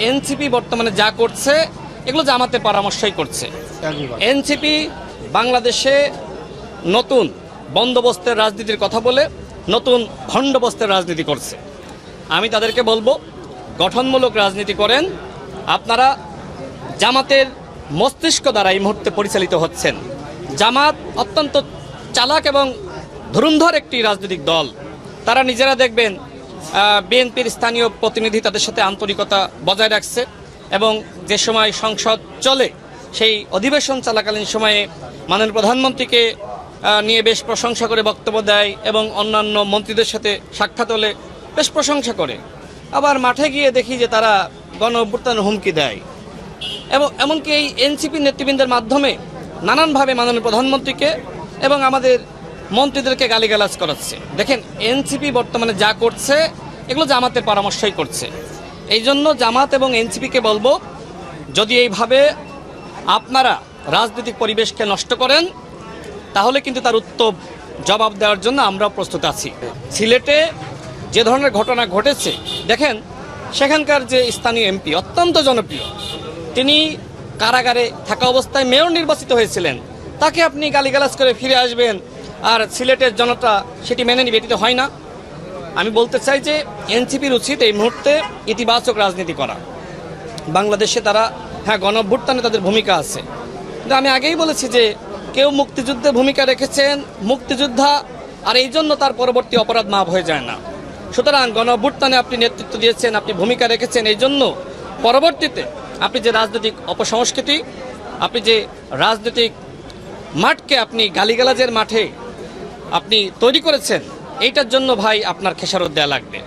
NCP বর্তমানে যা করছে এগুলো জামাতের পরামর্শই করছে। এনসিপি বাংলাদেশে নতুন বন্দোবস্তের রাজনীতির কথা বলে নতুন খণ্ডবস্তের রাজনীতি করছে। আমি তাদেরকে বলবো, গঠনমূলক রাজনীতি করেন। আপনারা জামাতের মস্তিষ্ক দ্বারা এই মুহূর্তে পরিচালিত হচ্ছেন। জামাত অত্যন্ত চালাক এবং ধুরন্ধর একটি রাজনৈতিক দল। তারা নিজেরা দেখবেন বিএনপির স্থানীয় প্রতিনিধি তাদের সাথে আন্তরিকতা বজায় রাখছে এবং যে সময় সংসদ চলে সেই অধিবেশন চলাকালীন সময়ে মাননীয় প্রধানমন্ত্রীকে নিয়ে বেশ প্রশংসা করে বক্তব্য দেয় এবং অন্যান্য মন্ত্রীদের সাথে সাক্ষাৎ হলে বেশ প্রশংসা করে। আবার মাঠে গিয়ে দেখি যে তারা গণ অভ্যুত্থানের হুমকি দেয় এবং এমনকি এই এনসিপি নেতৃবৃন্দের মাধ্যমে নানানভাবে মাননীয় প্রধানমন্ত্রীকে এবং আমাদের মন্ত্রীদেরকে গালিগালাজ করাচ্ছে। দেখেন, এনসিপি বর্তমানে যা করছে এগুলো জামাতের পরামর্শই করছে। এই জন্য জামাত এবং এনসিপিকে বলবো, যদি এইভাবে আপনারা রাজনৈতিক পরিবেশকে নষ্ট করেন তাহলে কিন্তু তার উত্তম জবাব দেওয়ার জন্য আমরাও প্রস্তুত আছি। সিলেটে যে ধরনের ঘটনা ঘটেছে, দেখেন সেখানকার যে স্থানীয় এমপি অত্যন্ত জনপ্রিয়, তিনি কারাগারে থাকা অবস্থায় মেয়র নির্বাচিত হয়েছিলেন, তাকে আপনি গালিগালাজ করে ফিরে আসবেন আর সিলেটের জনতা সেটি মেনে নিবে, এটি তো হয় না। আমি বলতে চাই যে এনসিপির উচিত এই মুহূর্তে ইতিবাচক রাজনীতি করা। বাংলাদেশে তারা গণ অভ্যুত্থানে তাদের ভূমিকা আছে, কিন্তু আমি আগেই বলেছি যে কেউ মুক্তিযুদ্ধে ভূমিকা রেখেছেন, মুক্তিযোদ্ধা, আর এই জন্য তার পরবর্তী অপরাধ মাফ হয়ে যায় না। সুতরাং গণ অভ্যুত্থানে আপনি নেতৃত্ব দিয়েছেন, আপনি ভূমিকা রেখেছেন, এই জন্য পরবর্তীতে আপনি যে রাজনৈতিক অপসংস্কৃতি, আপনি যে রাজনৈতিক মাঠকে আপনি গালিগালাজের মাঠে আপনি তৈরি করেছেন, এইটার জন্য ভাই আপনার খেসারত দেওয়া লাগবে।